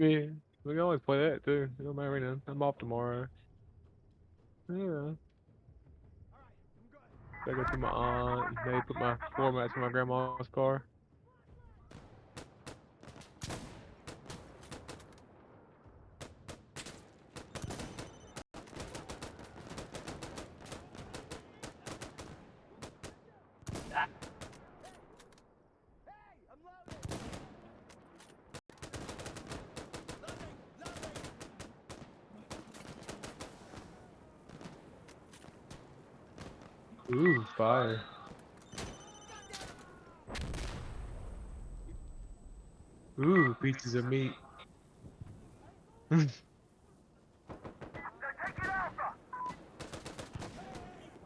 Yeah, we can always play that too. It don't matter now. I'm off tomorrow. Yeah. Gotta go see my aunt. Maybe put my floor mats in my grandma's car. Ooh, fire. Ooh, pieces of meat.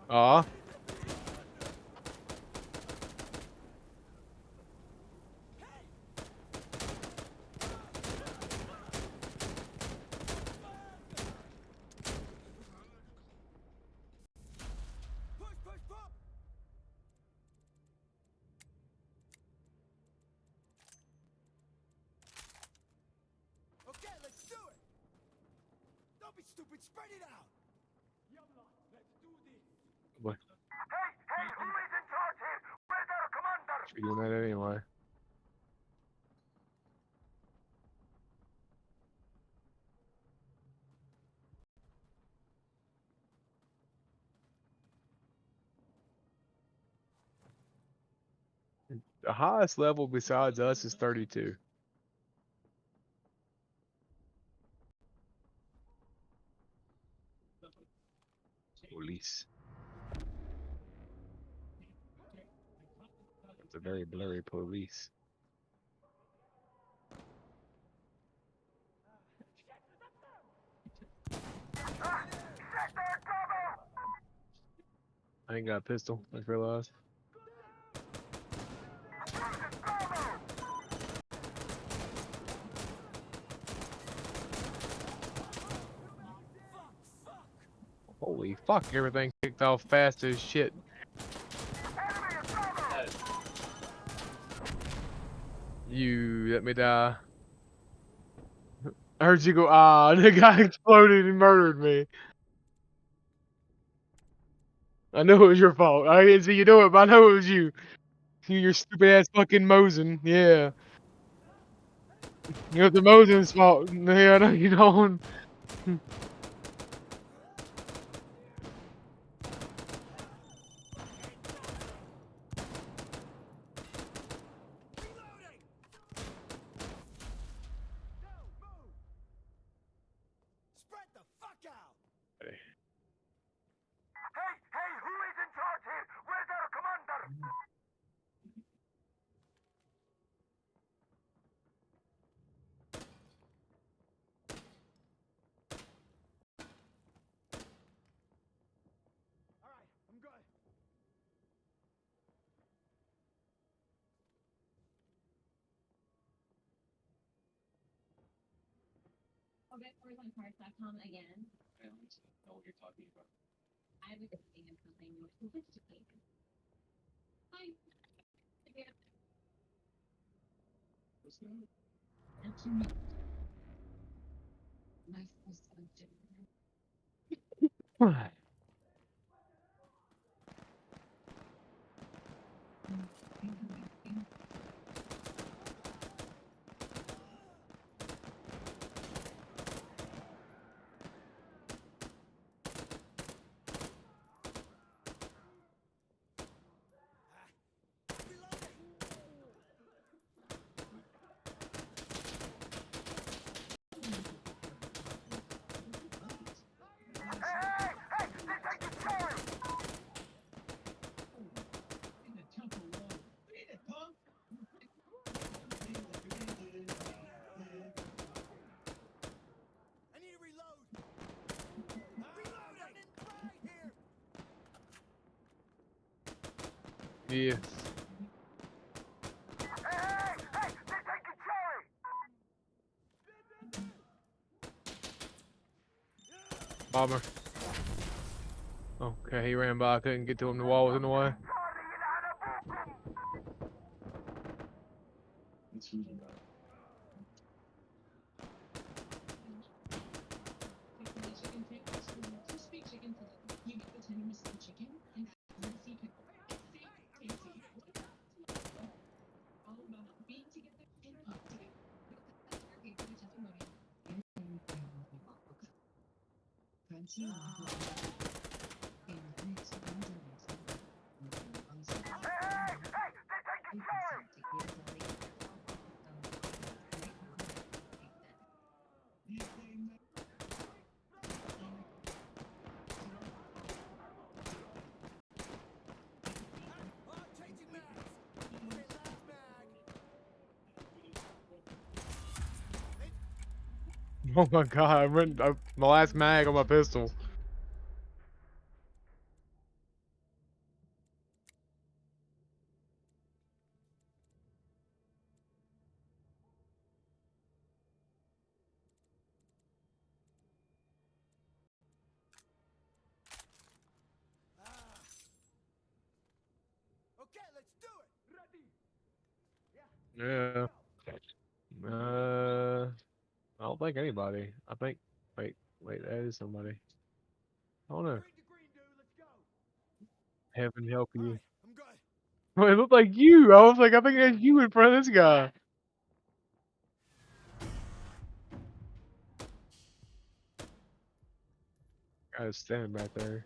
Aw. Okay, let's do it! Don't be stupid, spread it out! Boy, Hey, who is in charge here? Where's our commander? should be doing that anyway. The highest level besides us is 32. Police. It's a very blurry police. I ain't got a pistol, I just realized. Holy fuck, everything kicked off fast as shit. You let me die. I heard you go, ah, the guy exploded and murdered me. I know it was your fault. I didn't see you do it, but I know it was you. Your stupid ass fucking Mosin. Yeah. You know, it's the Mosin's fault. Yeah, no, you don't. Spread the fuck out! Hey, who is in charge here? Where's our commander? Alright, I'm good. I need to reload! Reloading! Right here! Yeah. Hey, they're taking Charlie! Bomber. Okay, he ran by. I couldn't get to him. The wall was in the way. Oh, changing mags. Okay, last mag. Oh my god, I run my last mag on my pistol. Ah. Okay, let's do it. Ready? Yeah. Yeah. I don't think anybody. I think. Wait, that is somebody. I don't know. Green to green, dude. Let's go. Heaven helping All you. right, I'm good. Well, it looked like you. I was like, I think that's you in front of this guy. Guy was standing back there.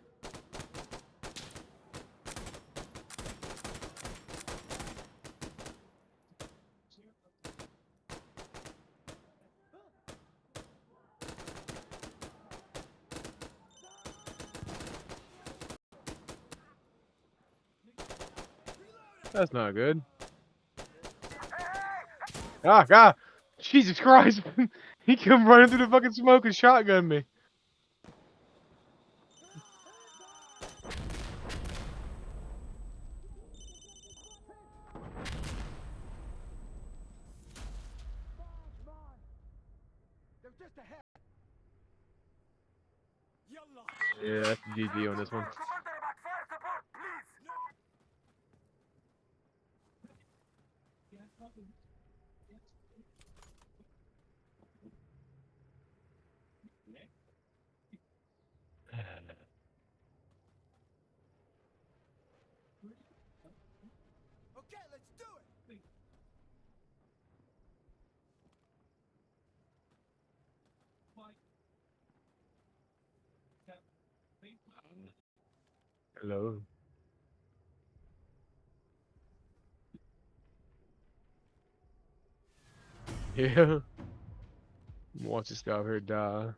That's not good. Ah, God. Jesus Christ. He come running through the fucking smoke and shotgun me. Come on. They're just ahead. Yalla. Yeah, that's GG on this one. Commander, about fire support, please. No. Okay, let's do it. Hello. Yeah. Watch this guy over here die.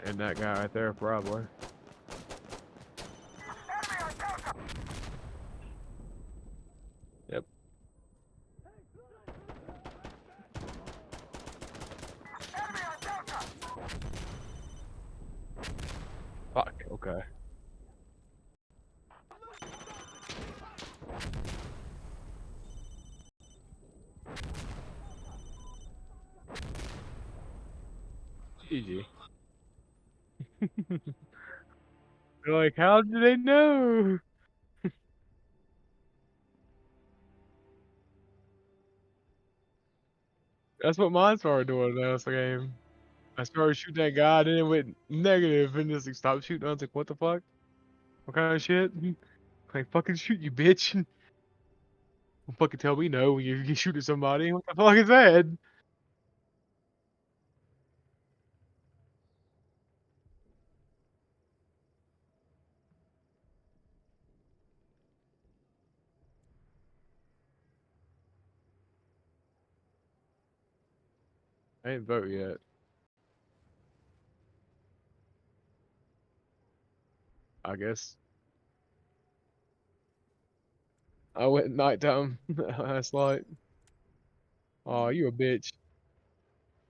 And that guy right there, probably. Yep. Fuck. Okay. GG. They're like, how do they know? That's what mine started doing last game. I started shooting that guy, then it went negative, and just like, stopped shooting. I was like, what the fuck? What kind of shit? Like, fucking shoot you, bitch. Don't fucking tell me no when you shooting somebody. What the fuck is that? I didn't vote yet. I guess. I went nighttime last night. Oh, you a bitch.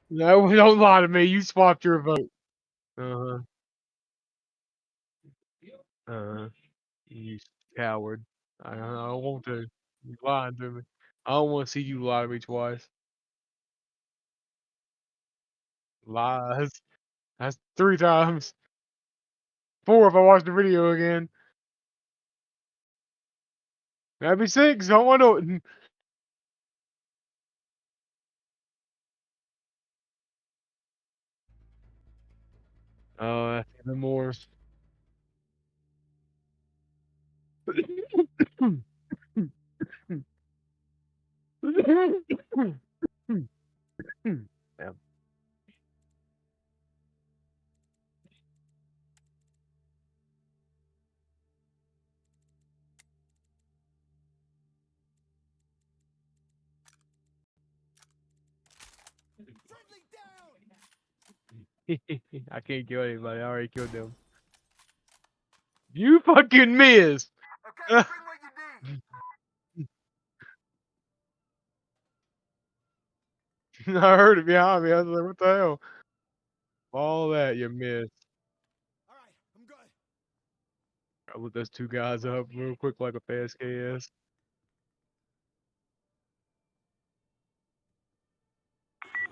No, don't lie to me. You swapped your vote. Uh-huh. Uh-huh. You coward. I don't want to. You lying to me. I don't want to see you lie to me twice. Lies. That's 3 times. 4 if I watch the video again. That'd be 6. I don't want to. Oh, that's even more. Yeah. I can't kill anybody. I already killed them. You fucking missed. Okay, I bring what you need. heard it behind me. I was like, what the hell? All that you missed. All right, I'm good. I lit those two guys up real quick like a fast KS.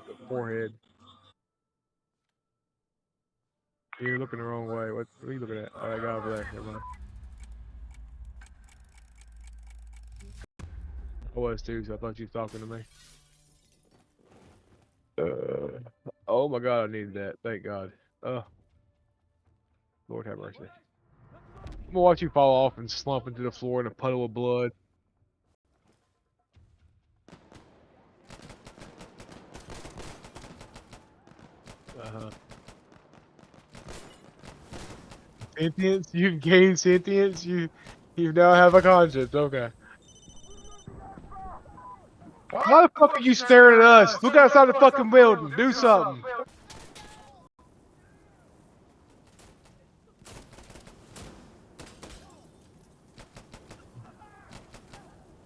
The forehead. You're looking the wrong way. What are you looking at? Oh, that guy over there. Never mind. I was too, so I thought you was talking to me. Oh my god, I needed that. Thank God. Lord have mercy. I'm gonna watch you fall off and slump into the floor in a puddle of blood. Uh-huh. Sentience? You've gained sentience? You now have a conscience. Okay. Why the fuck are you staring at us? Look outside the fucking building. Do something.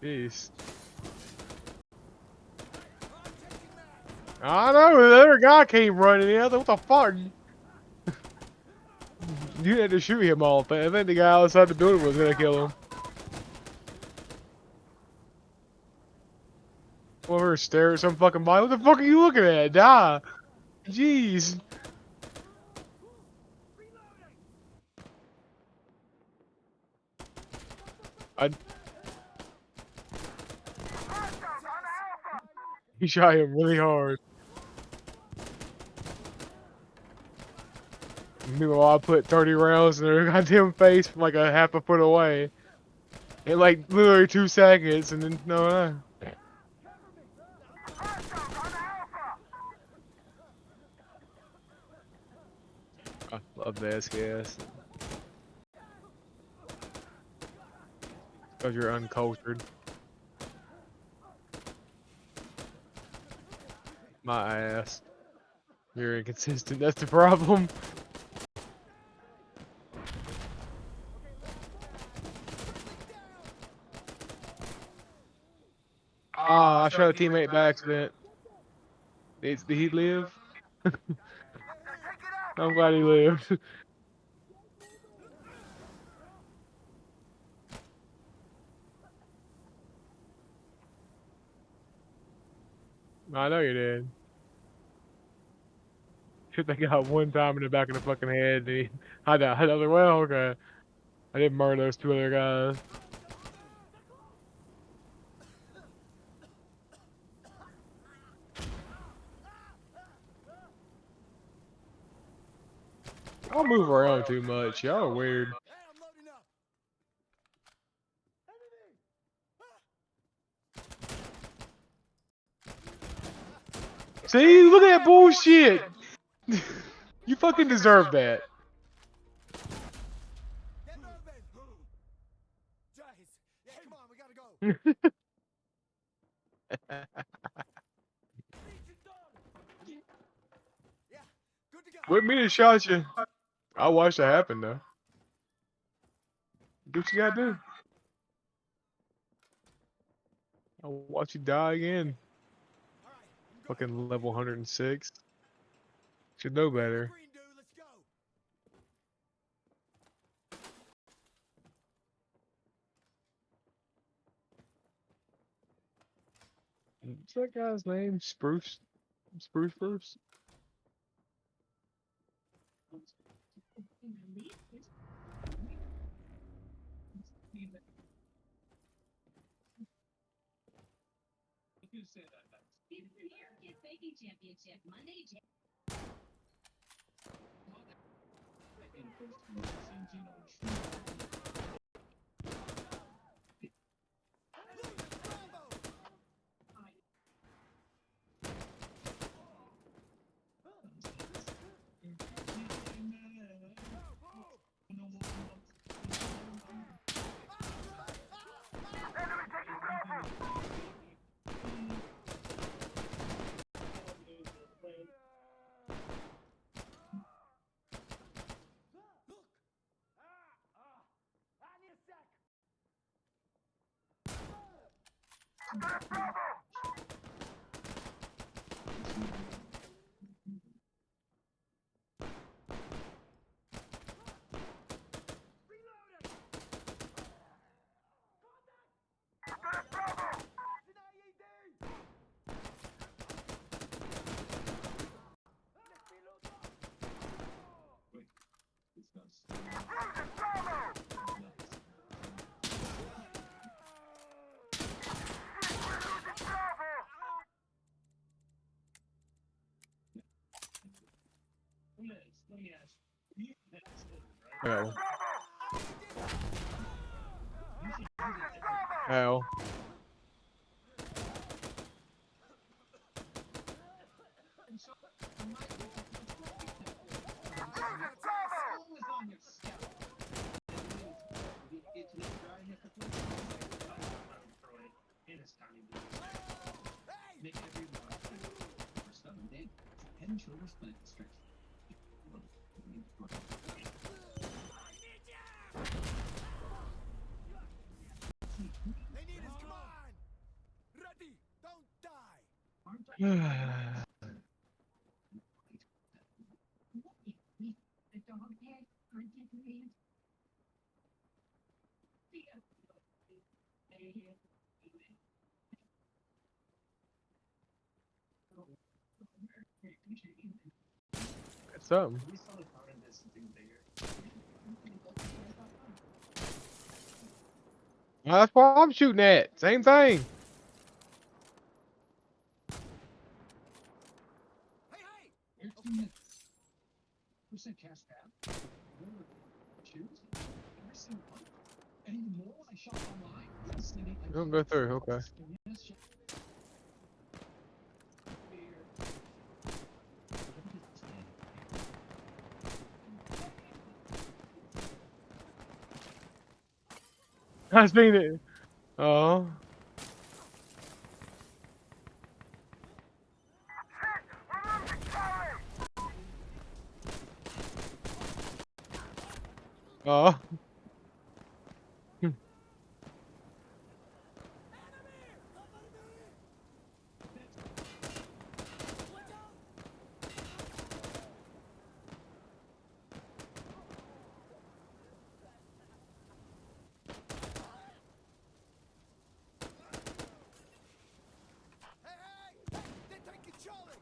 Jeez. I know, the other guy came running in. I was like, what the fuck? You had to shoot him off. I think the guy outside the building was gonna kill him. Over stare at some fucking body. What the fuck are you looking at? Die. Jeez. I, he shot him really hard. Meanwhile, I put 30 rounds in their goddamn face from like a half a foot away. In like literally 2 seconds, and then, no. I love the SKS. Because you're uncultured. My ass. You're inconsistent, that's the problem. Ah, I shot a teammate by accident. Did he live? I'm glad he lived. I know you did. Shit, they got one time in the back of the fucking head. And I died. I was like, well, okay. I didn't murder those 2 other guys. I don't move around too much. Y'all are weird. Hey, I'm loading up. See, look at that bullshit. You fucking deserve that. Get moving. Jays. Yeah, come on, we gotta go. Yeah, good to go. What mean shot you? I watched it happen though. Do what you gotta do. I'll watch you die again. All right, I'm good. Fucking level 106. Should know better. Green dude, let's go. What's that guy's name? Spruce? Spruce? Hell. Hell. They need us, come on! Ready, don't die! It's something. That's what I'm shooting at. Same thing. Hey, hey! You don't go through. Okay. I seen it. Oh. Oh. Hey, they're taking Charlie!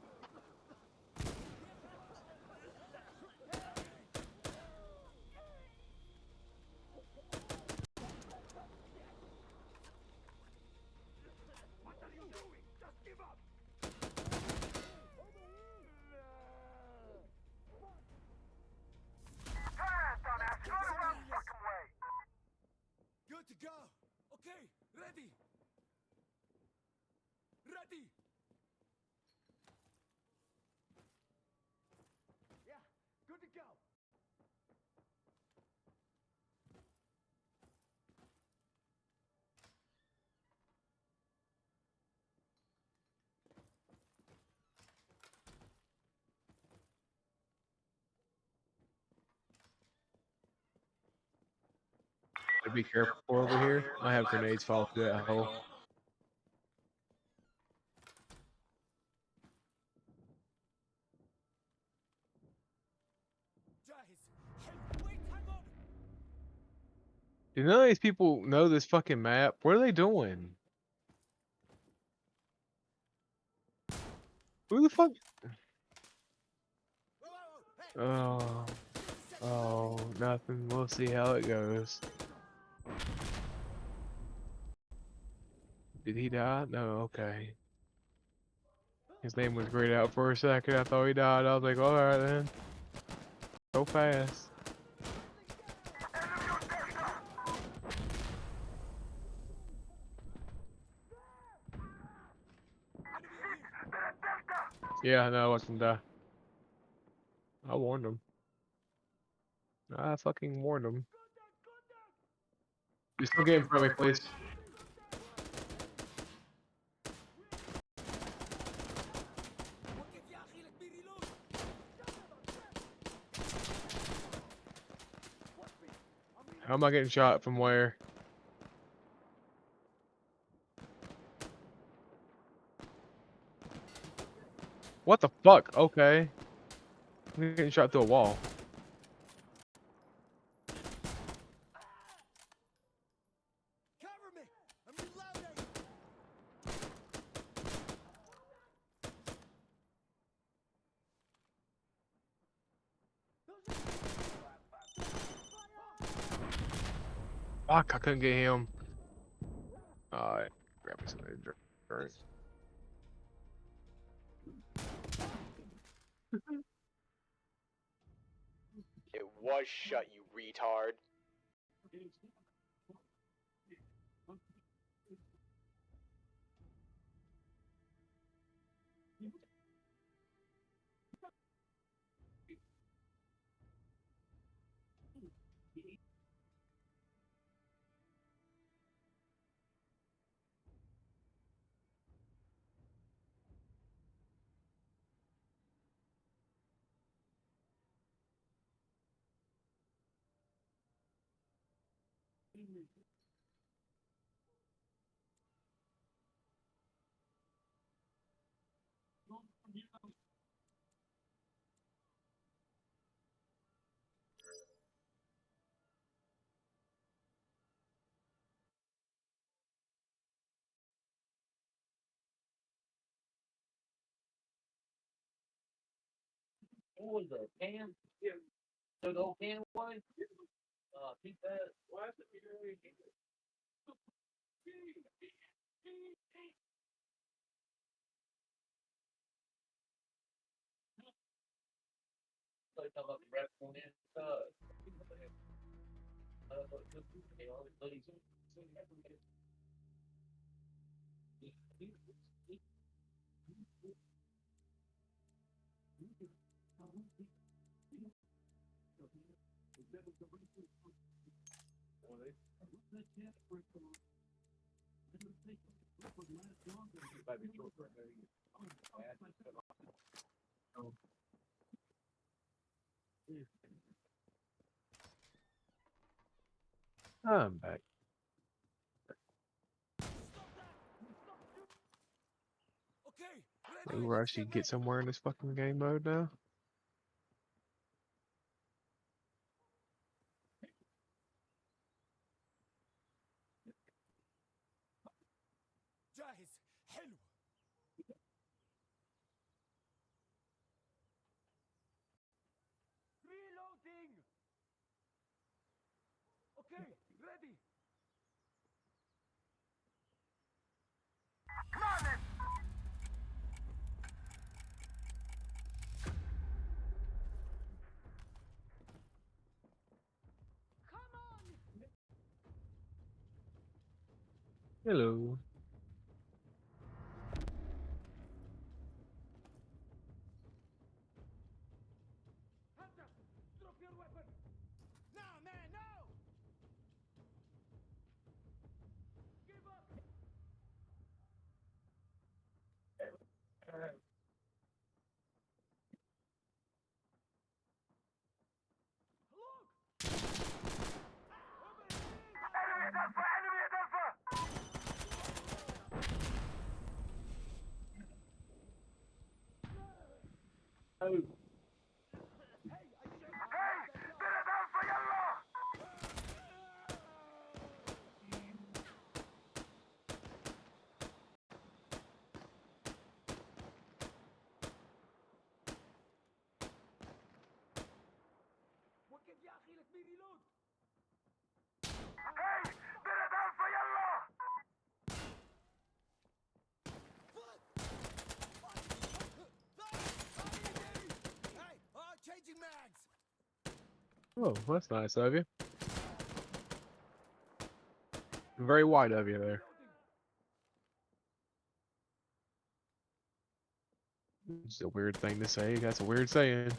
What are you doing? Just give up! Good to go. Okay, ready. Ready. Yeah, good to go. Be careful over here. I have grenades fall through that hole. Wait, hang on. Do none of these people know this fucking map? What are they doing? Who the fuck? Whoa, Oh. Oh, nothing. We'll see how it goes. Did he die? No, okay. His name was grayed out for a second. I thought he died. I was like, alright then. So fast. Yeah, no, I wasn't die. I warned him. I fucking warned him. You still get in front of me, please. يا اخي let me reload. How am I getting shot from where? What the fuck? Okay. I'm getting shot through a wall. Cover me! I'm reloading! Fuck, I couldn't get him. Alright. Grab me something to drink. It was shut, you retard. What was the can? The old can was? Keep that. Why is it like talking about the rap on it? I'm back. Okay, Maybe ready? we're Let's actually get get ready. somewhere in this fucking game mode now. جاهز. حلو. Reloading. Okay, ready. Hello. Hunter, drop your weapon. Now, man, now. Give up. Look. وقف يا اخي لك مي ريلود. Hey, changing mags. Oh, that's nice of you. Very wide of you there. It's a weird thing to say. That's a weird saying.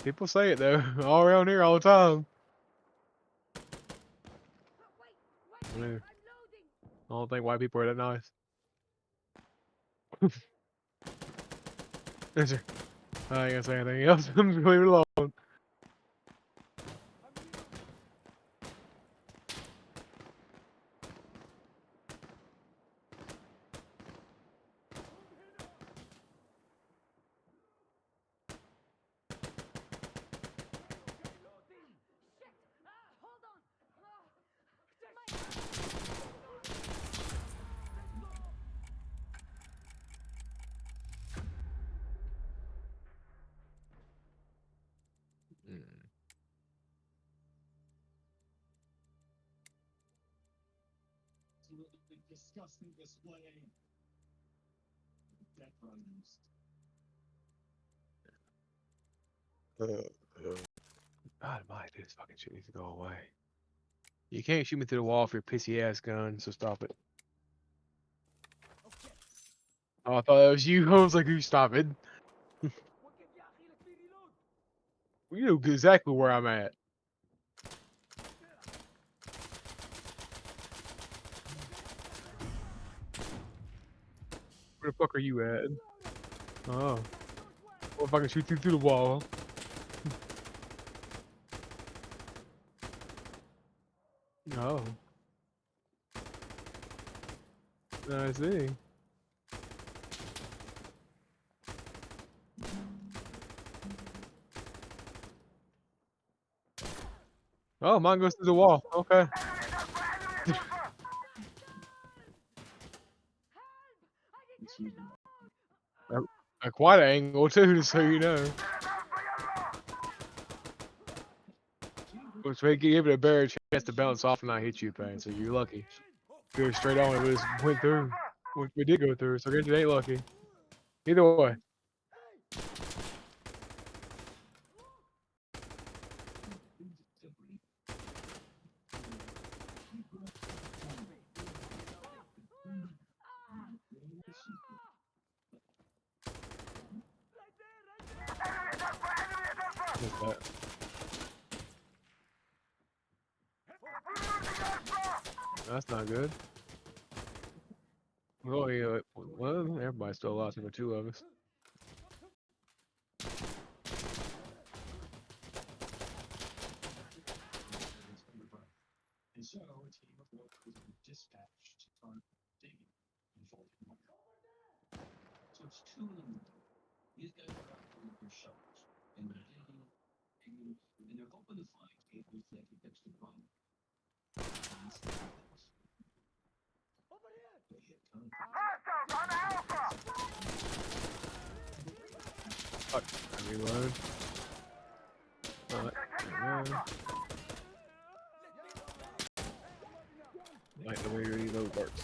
People say it though, all around here all the time. I don't think white people are that nice. Yes, sir. I ain't gonna say anything else. I'm just gonna leave it alone. absolutely disgusting display. Death runners. God, my this fucking shit needs to go away. You can't shoot me through the wall with your pissy ass gun, so stop it. Okay. Oh, I thought that was you. I was like, you stop it. You know exactly where I'm at. Where the fuck are you at? Oh. Well, if I can shoot through the wall. Oh. I see. Oh, mine goes through the wall. Okay. A quite an angle too, just so you know. Which may give it a better chance to bounce off and not hit you, Pain. So you're lucky. Go straight on, it just went through. We did go through, so it ain't lucky. Either way. What's that? That's not good. Oh yeah, well, everybody's still alive, but two of us. And so a team of workers were dispatched to start digging and folding water. So it's 2 in the morning. These guys are out there with their shovels and they're digging, and they're hoping to find cables that can fix the problem. They hit Fuck. I reload. Reload. Like the way you reload works.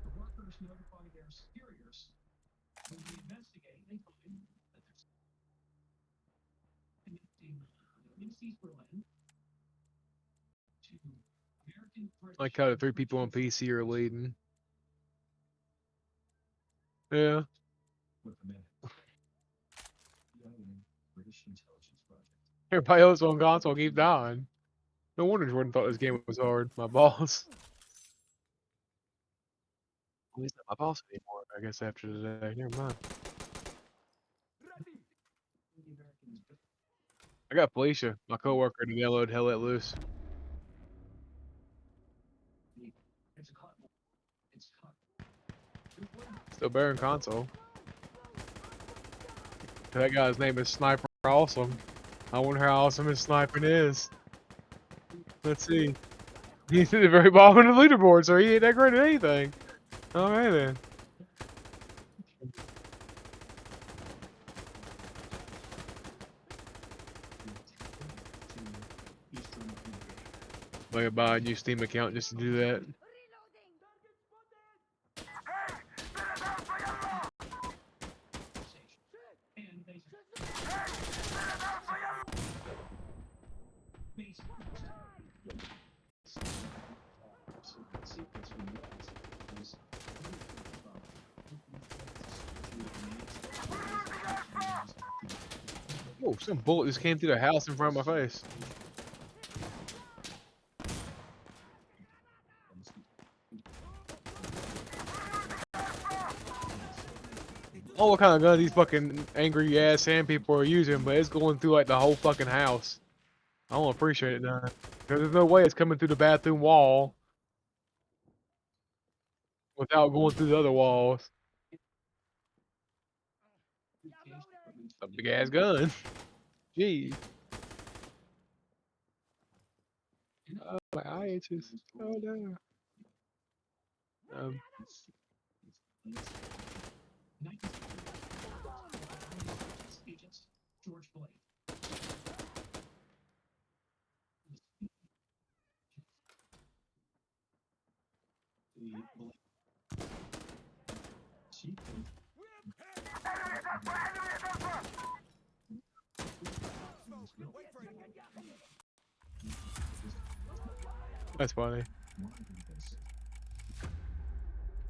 the workers notify their superiors. When they investigate, they find that there's connecting East Berlin to American British. Like how the 3 people on PC are leading. Yeah. With a minute. British intelligence project. Everybody else on console keeps dying. No wonder Jordan thought this game was hard. My boss. Well, he's not my boss anymore, I guess, after today. Never mind. I got Felicia, my coworker, to download Hell Let Loose. Still better in console. That guy's name is Sniper Awesome. I wonder how awesome his sniping is. Let's see. He's at the very bottom of the leaderboard, so he ain't that great at anything. Alright then. Like buy a new Steam account just to do that. Oh, some bullet just came through the house in front of my face. Oh, what kind of gun these fucking angry ass sand people are using, but it's going through like the whole fucking house. I don't appreciate it now. There's no way it's coming through the bathroom wall without going through the other walls. A big ass gun. Jeez. Oh, my eye itches. Oh no. Um, George Blake. That's funny.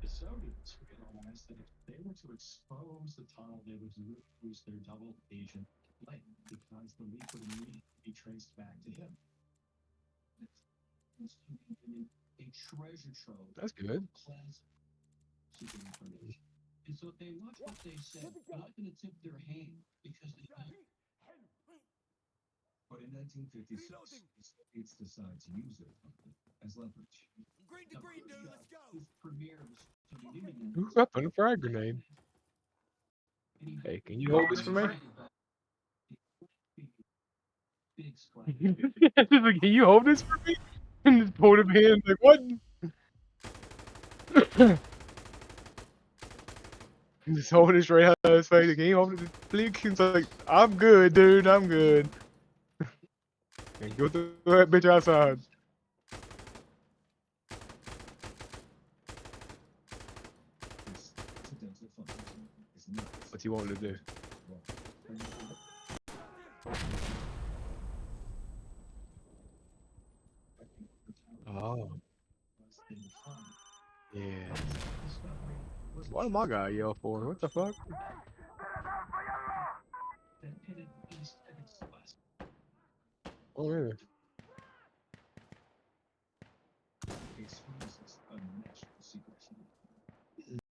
The Soviets realized that if they were to expose the tunnel, they would lose their double agent link because the leak would immediately be traced back to him. A treasure trove. That's good. Class secret information. And so if they watch what they said, they're not going to tip their hand because they know. But in 1956, the Soviets decide to use their company as leverage. Green to green, dude, let's go. Whose premiere was to the Union. Who's up on a frag grenade? Hey, can you hold this for me? Big splash. Can you hold this for me? And just pulled him in like what? Just holding it straight out of his face. Can you hold it, please? He's like, I'm good, dude. I'm good. And go through that bitch outside. What's he wanting to do? Oh. Yeah. What am I got yell for? What the fuck? Oh, yeah.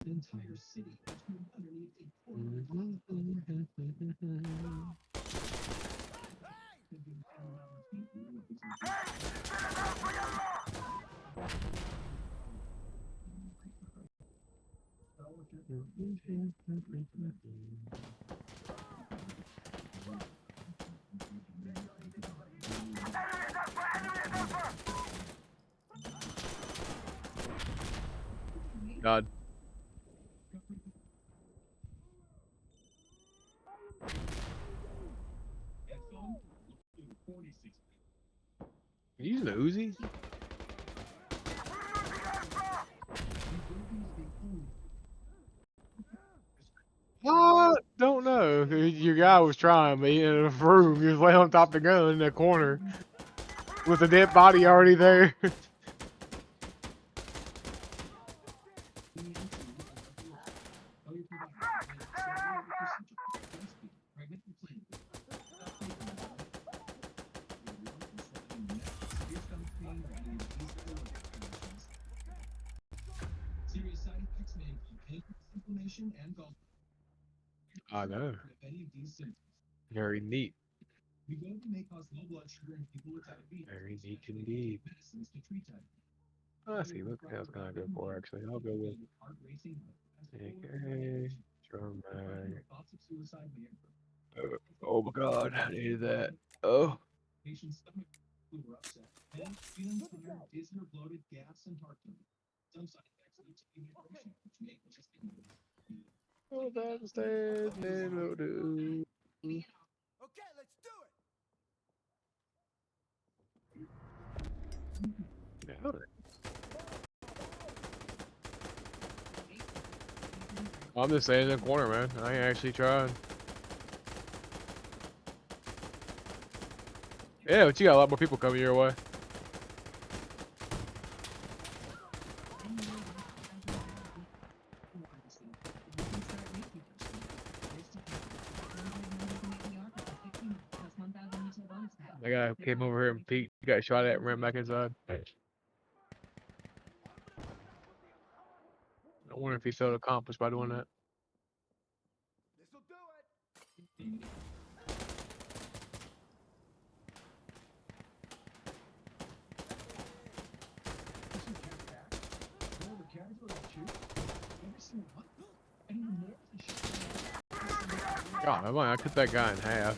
Entire city underneath God. You using the Uzi? Don't know. Your guy was trying, but he in a room. He was laying on top of the gun in the corner with a dead body already there. serious side effects may include pancreas inflammation and gallbladder. I know. If any of these symptoms, Very neat. we go may cause low blood sugar in people with diabetes. Very neat indeed. Medicines to treat diabetes. I see. Look, that's kind of good for actually. I'll go with Heart racing. AK. Drum mag. Thoughts of suicide may occur. Oh my god, I needed that. Oh. Patient's stomach flu or upset. And feeling tired, dizzy or bloated, gas, and heart burning. Some side effects lead to dehydration, which may just Oh, that's the melody. Okay, let's do it. Yeah. I'm just staying in the corner, man. I ain't actually trying. Yeah, but you got a lot more people coming your way. That guy came over here and peeked. He got shot at and ran back inside. I wonder if he felt accomplished by doing that. This'll do it. God, I cut that guy in half.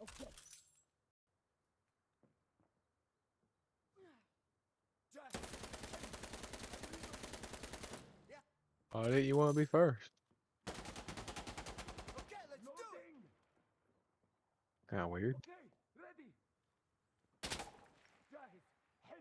Okay. Jack. Oh, didn't you want to be first? Okay, let's do it. Kind of weird. Okay, ready. Jack. Head.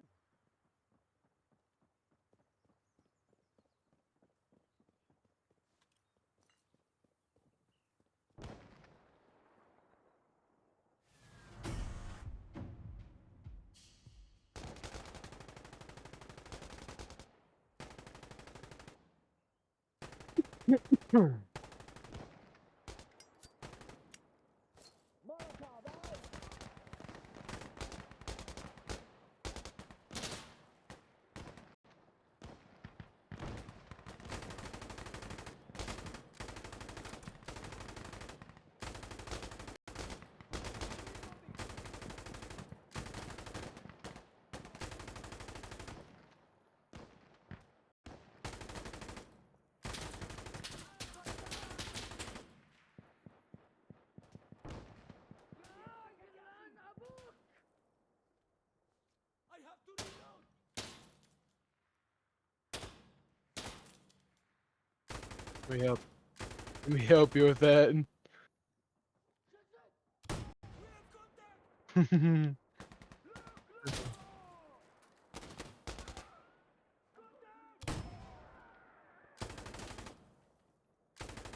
I have to reload. Let me help. Let me help you with that. We have contact.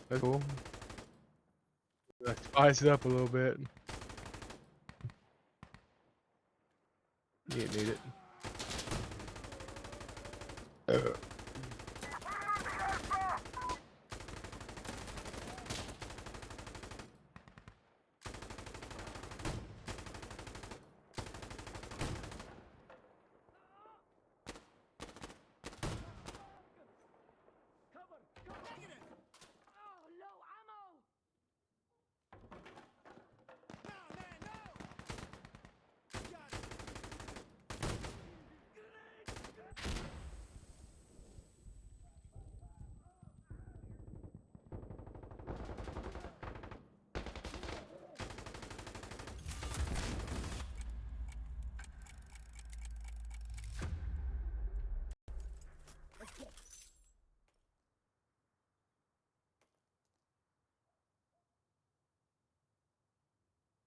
That's cool. Like, spice it up a little bit. You didn't need it. Oh, low ammo. Now, man, no. Got it.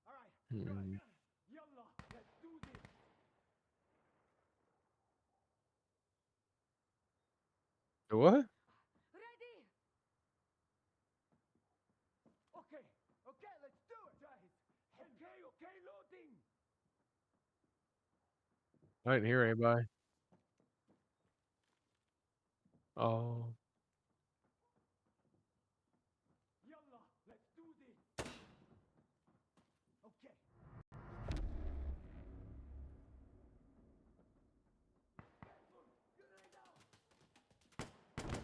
All right. Hmm. Yalla, let's do this. What? Ready. Okay. Okay, let's do it. Jahid. Okay, okay, loading. I didn't hear anybody. Oh. Yalla, let's do this. Okay.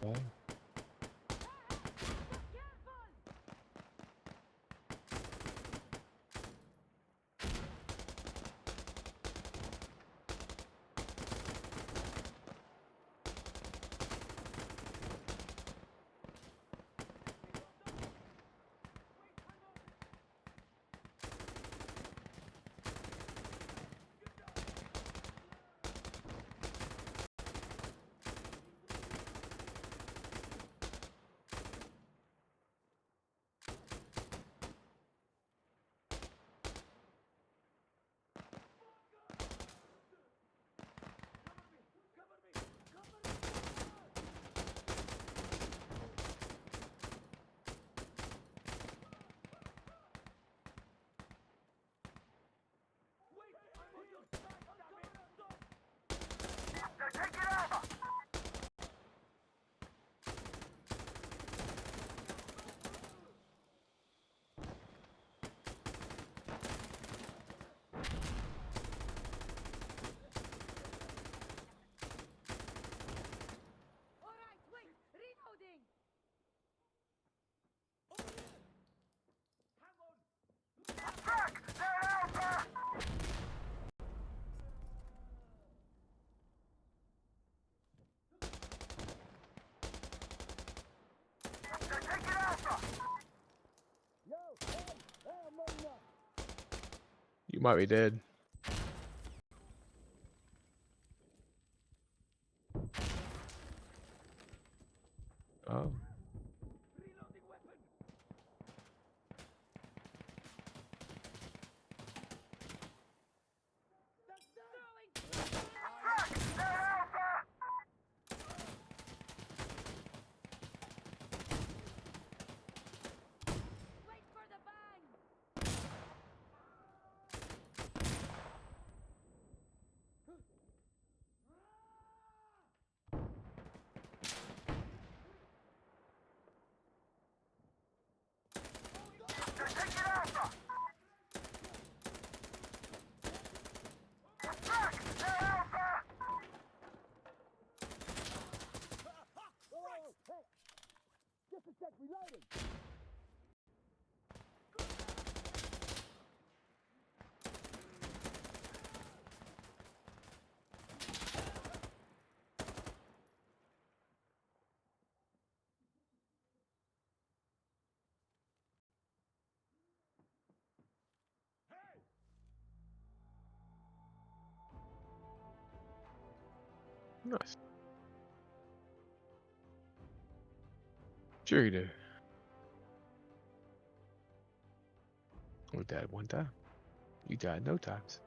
Okay. might be dead. Oh. Wait for the bang! Just a sec, reloading! Nice. Sure you do. We died one time. You died no times.